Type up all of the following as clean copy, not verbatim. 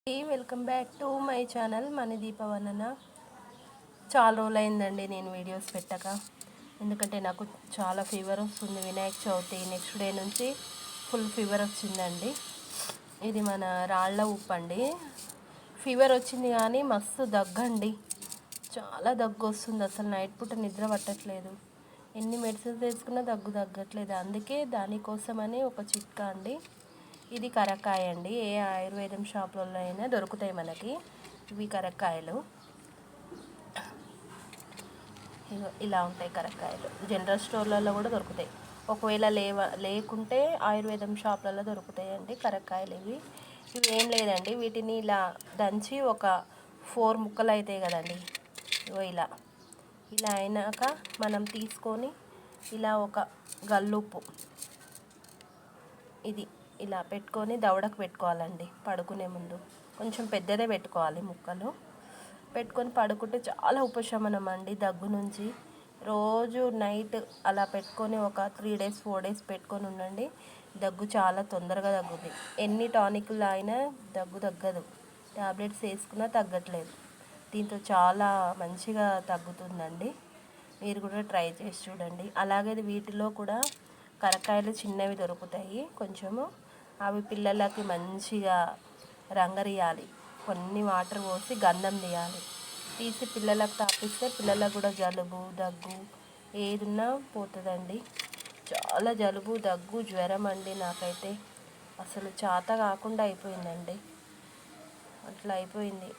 Welcome back to my channel Manideepa Varnana. చాలా రోజులైందండి నేను videos పెట్టక, ఎందుకంటే నాకు చాలా ఫీవర్ వస్తుంది. వినాయక చవితి నెక్స్ట్ డే నుంచి ఫుల్ ఫీవర్ వచ్చిందండి. ఇది మన రాళ్ళ ఉప్పు అండి. ఫీవర్ వచ్చింది కానీ మస్తు దగ్గండి, చాలా దగ్గు వస్తుంది. అసలు నైట్ పూట నిద్ర పట్టట్లేదు. ఎన్ని మెడిసిన్స్ వేసుకున్నా దగ్గు తగ్గట్లేదు. అందుకే దానికోసమని ఒక చిట్కా అండి. ఇది కరక్కాయ అండి. ఏ ఆయుర్వేదం షాపులలో అయినా దొరుకుతాయి మనకి ఇవి కరక్కాయలు. ఇలా ఉంటాయి కరక్కాయలు. జనరల్ స్టోర్లలో కూడా దొరుకుతాయి. ఒకవేళ లేకుంటే ఆయుర్వేదం షాపులలో దొరుకుతాయండి కరక్కాయలు. ఇవి ఏం లేదండి, వీటిని ఇలా దంచి ఒక 4 ముక్కలు అవుతాయి కదండి. ఇలా ఇలా అయినాక మనం తీసుకొని ఇలా ఒక గల్లుప్పు ఇది ఇలా పెట్టుకొని దవడకు పెట్టుకోవాలండి. పడుకునే ముందు కొంచెం పెద్దదే పెట్టుకోవాలి ముక్కలు. పెట్టుకొని పడుకుంటే చాలా ఉపశమనం అండి దగ్గు నుంచి. రోజు నైట్ అలా పెట్టుకొని ఒక 3 డేస్ 4 డేస్ పెట్టుకొని ఉండండి. దగ్గు చాలా తొందరగా తగ్గుద్ది. ఎన్ని టానిక్లు అయినా దగ్గు తగ్గదు. ట్యాబ్లెట్స్ వేసుకున్నా తగ్గట్లేదు. దీంతో చాలా మంచిగా తగ్గుతుందండి. మీరు కూడా ట్రై చేసి చూడండి. అలాగే వీటిలో కూడా కరక్కాయలు చిన్నవి దొరుకుతాయి కొంచెము. అవి పిల్లలకి మంచిగా రంగరియాలి. కొన్ని వాటర్ పోసి గంధం తీయాలి. తీసి పిల్లలకు తాపిస్తే పిల్లలకు కూడా జలుబు దగ్గు ఏదున్నా పోతుందండి. చాలా జలుబు దగ్గు జ్వరం అండి. నాకైతే అసలు చేత కాకుండా అయిపోయిందండి. అట్లా అయిపోయింది.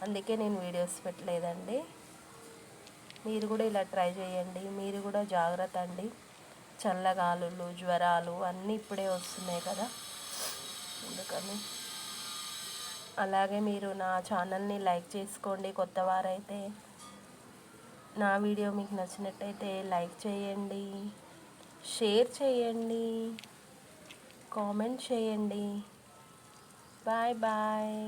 అందుకే నేను వీడియోస్ పెట్టలేదండి. మీరు కూడా ఇలా ట్రై చేయండి. మీరు కూడా జాగ్రత్త అండి. చల్లగాలులు జ్వరాలు అన్నీ ఇప్పుడే వస్తున్నాయి కదా, అందుకని. అలాగే మీరు నా ఛానల్ని లైక్ చేసుకోండి. కొత్త వారైతే నా వీడియో మీకు నచ్చినట్టయితే లైక్ చేయండి, షేర్ చేయండి, కామెంట్ చేయండి. Bye bye.